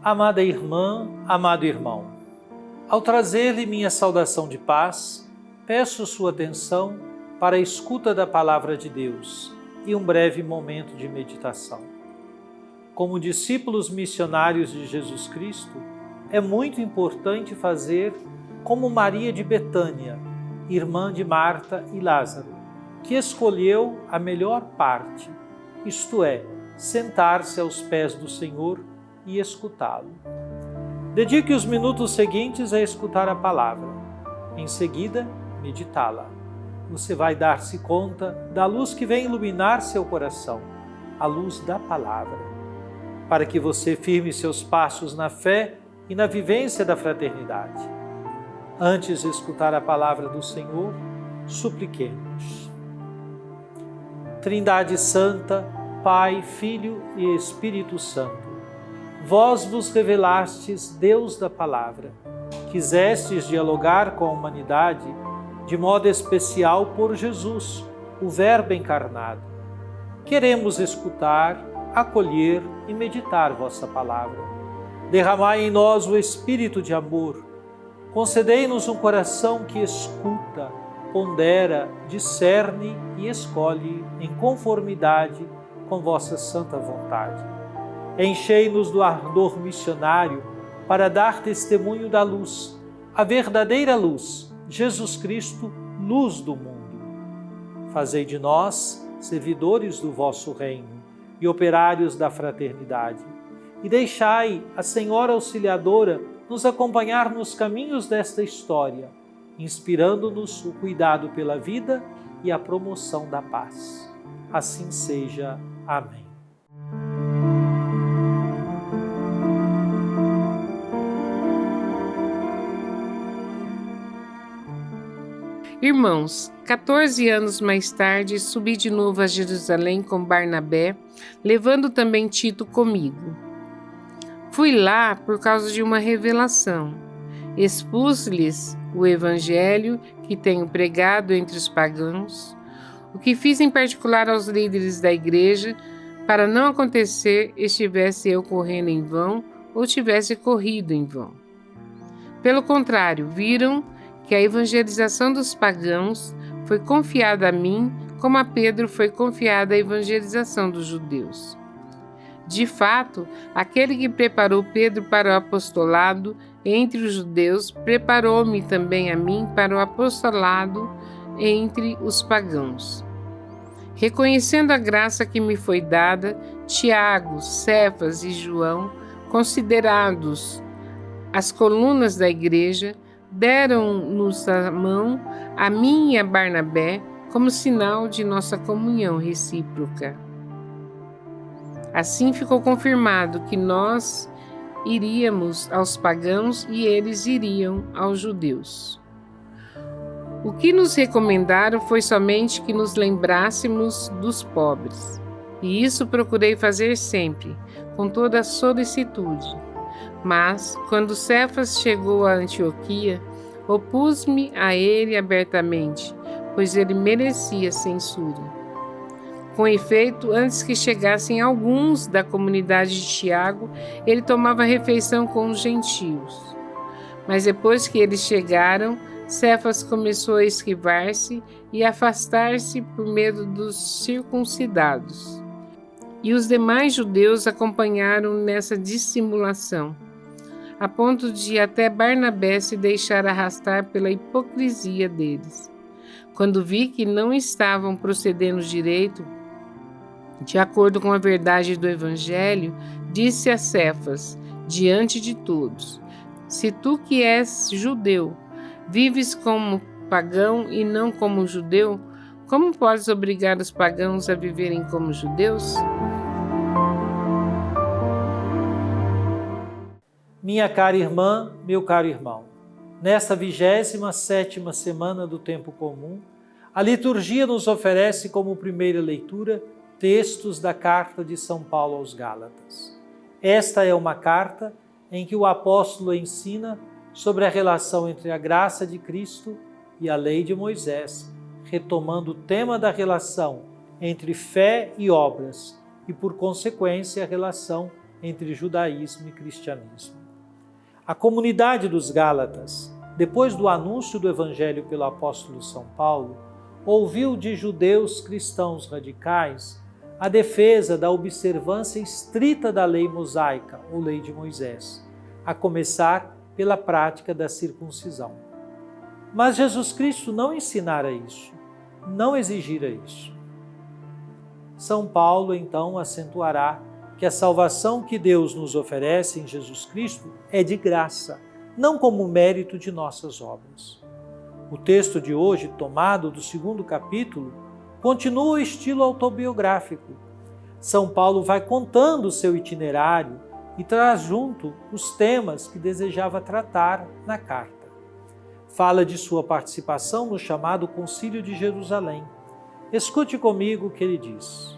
Amada irmã, amado irmão, ao trazer-lhe minha saudação de paz, peço sua atenção para a escuta da palavra de Deus e um breve momento de meditação. Como discípulos missionários de Jesus Cristo, é muito importante fazer como Maria de Betânia, irmã de Marta e Lázaro, que escolheu a melhor parte, isto é, sentar-se aos pés do Senhor e escutá-lo. Dedique os minutos seguintes a escutar a palavra. Em seguida, meditá-la. Você vai dar-se conta da luz que vem iluminar seu coração, a luz da palavra, para que você firme seus passos na fé e na vivência da fraternidade. Antes de escutar a palavra do Senhor, supliquemos. Trindade Santa, Pai, Filho e Espírito Santo, vós vos revelastes Deus da palavra, quisestes dialogar com a humanidade, de modo especial por Jesus, o Verbo encarnado. Queremos escutar, acolher e meditar vossa palavra. Derramai em nós o espírito de amor. Concedei-nos um coração que escuta, pondera, discerne e escolhe em conformidade com vossa santa vontade. Enchei-nos do ardor missionário para dar testemunho da luz, a verdadeira luz, Jesus Cristo, luz do mundo. Fazei de nós servidores do vosso reino e operários da fraternidade, e deixai a Senhora Auxiliadora nos acompanhar nos caminhos desta história, inspirando-nos o cuidado pela vida e a promoção da paz. Assim seja. Amém. Irmãos, 14 anos mais tarde, subi de novo a Jerusalém com Barnabé, levando também Tito comigo. Fui lá por causa de uma revelação. Expus-lhes o evangelho que tenho pregado entre os pagãos, o que fiz em particular aos líderes da igreja, para não acontecer estivesse eu correndo em vão ou tivesse corrido em vão. Pelo contrário, viram que a evangelização dos pagãos foi confiada a mim, como a Pedro foi confiada a evangelização dos judeus. De fato, aquele que preparou Pedro para o apostolado entre os judeus, preparou-me também a mim para o apostolado entre os pagãos. Reconhecendo a graça que me foi dada, Tiago, Cefas e João, considerados as colunas da igreja, deram-nos a mão, a mim e a Barnabé, como sinal de nossa comunhão recíproca. Assim ficou confirmado que nós iríamos aos pagãos e eles iriam aos judeus. O que nos recomendaram foi somente que nos lembrássemos dos pobres, e isso procurei fazer sempre, com toda a solicitude. Mas, quando Cefas chegou a Antioquia, opus-me a ele abertamente, pois ele merecia censura. Com efeito, antes que chegassem alguns da comunidade de Tiago, ele tomava refeição com os gentios. Mas depois que eles chegaram, Cefas começou a esquivar-se e afastar-se por medo dos circuncidados. E os demais judeus acompanharam nessa dissimulação, a ponto de até Barnabé se deixar arrastar pela hipocrisia deles. Quando vi que não estavam procedendo direito, de acordo com a verdade do Evangelho, disse a Cefas, diante de todos: se tu que és judeu, vives como pagão e não como judeu, como podes obrigar os pagãos a viverem como judeus? Minha cara irmã, meu caro irmão, nesta 27ª semana do Tempo Comum, a liturgia nos oferece como primeira leitura textos da carta de São Paulo aos Gálatas. Esta é uma carta em que o apóstolo ensina sobre a relação entre a graça de Cristo e a lei de Moisés, retomando o tema da relação entre fé e obras e, por consequência, a relação entre judaísmo e cristianismo. A comunidade dos Gálatas, depois do anúncio do Evangelho pelo apóstolo São Paulo, ouviu de judeus cristãos radicais a defesa da observância estrita da lei mosaica, ou lei de Moisés, a começar pela prática da circuncisão. Mas Jesus Cristo não ensinara isso, não exigira isso. São Paulo, então, acentuará que a salvação que Deus nos oferece em Jesus Cristo é de graça, não como mérito de nossas obras. O texto de hoje, tomado do 2º capítulo, continua o estilo autobiográfico. São Paulo vai contando o seu itinerário e traz junto os temas que desejava tratar na carta. Fala de sua participação no chamado Concílio de Jerusalém. Escute comigo o que ele diz.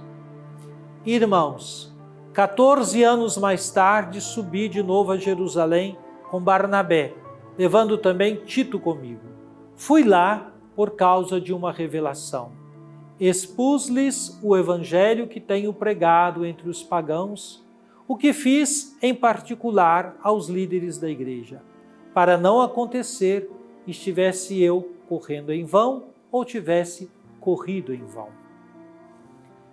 Irmãos, 14 anos mais tarde subi de novo a Jerusalém com Barnabé, levando também Tito comigo. Fui lá por causa de uma revelação. Expus-lhes o evangelho que tenho pregado entre os pagãos, o que fiz em particular aos líderes da igreja, para não acontecer estivesse eu correndo em vão ou tivesse corrido em vão.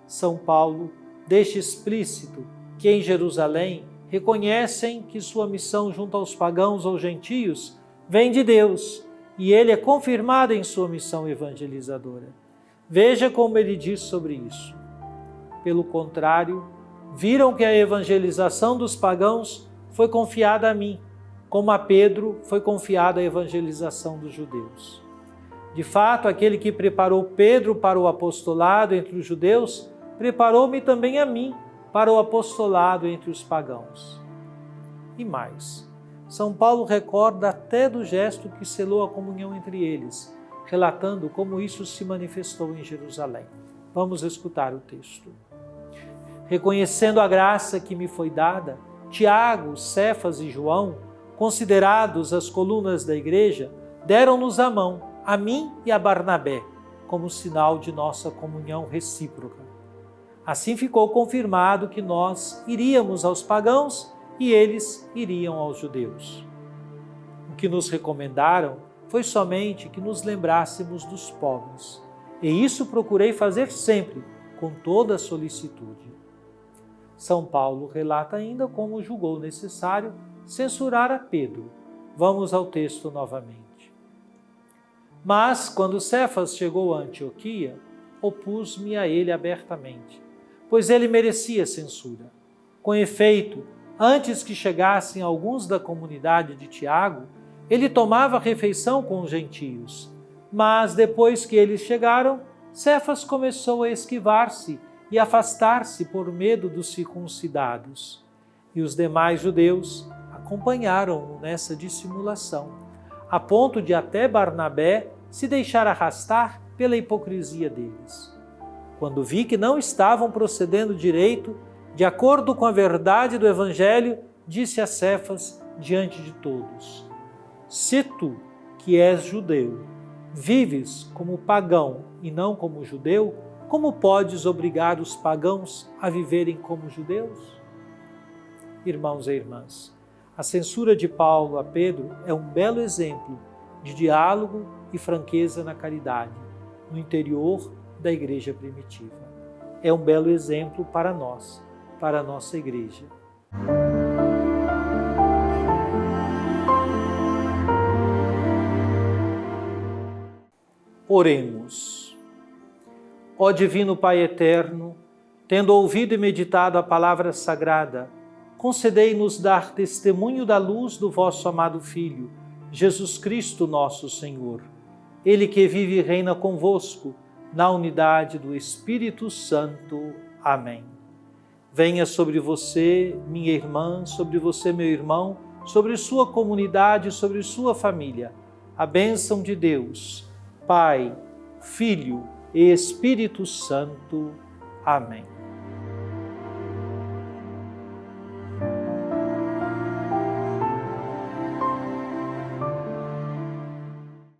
São Paulo deixa explícito que em Jerusalém reconhecem que sua missão junto aos pagãos ou gentios vem de Deus e ele é confirmado em sua missão evangelizadora. Veja como ele diz sobre isso. Pelo contrário, viram que a evangelização dos pagãos foi confiada a mim, como a Pedro foi confiada a evangelização dos judeus. De fato, aquele que preparou Pedro para o apostolado entre os judeus, preparou-me também a mim para o apostolado entre os pagãos. E mais, São Paulo recorda até do gesto que selou a comunhão entre eles, relatando como isso se manifestou em Jerusalém. Vamos escutar o texto. Reconhecendo a graça que me foi dada, Tiago, Cefas e João, considerados as colunas da igreja, deram-nos a mão, a mim e a Barnabé, como sinal de nossa comunhão recíproca. Assim ficou confirmado que nós iríamos aos pagãos e eles iriam aos judeus. O que nos recomendaram foi somente que nos lembrássemos dos pobres, e isso procurei fazer sempre, com toda a solicitude. São Paulo relata ainda como julgou necessário censurar a Pedro. Vamos ao texto novamente. Mas, quando Cefas chegou a Antioquia, opus-me a ele abertamente, pois ele merecia censura. Com efeito, antes que chegassem alguns da comunidade de Tiago, ele tomava refeição com os gentios. Mas, depois que eles chegaram, Cefas começou a esquivar-se e afastar-se por medo dos circuncidados. E os demais judeus acompanharam-o nessa dissimulação, a ponto de até Barnabé se deixar arrastar pela hipocrisia deles. Quando vi que não estavam procedendo direito, de acordo com a verdade do Evangelho, disse a Cefas diante de todos: se tu, que és judeu, vives como pagão e não como judeu, como podes obrigar os pagãos a viverem como judeus? Irmãos e irmãs, a censura de Paulo a Pedro é um belo exemplo de diálogo e franqueza na caridade, no interior da igreja primitiva. É um belo exemplo para nós, para a nossa igreja. Oremos. Ó Divino Pai Eterno, tendo ouvido e meditado a palavra sagrada, concedei-nos dar testemunho da luz do vosso amado Filho, Jesus Cristo nosso Senhor. Ele que vive e reina convosco, na unidade do Espírito Santo. Amém. Venha sobre você, minha irmã, sobre você, meu irmão, sobre sua comunidade, sobre sua família, a bênção de Deus, Pai, Filho e Espírito Santo. Amém.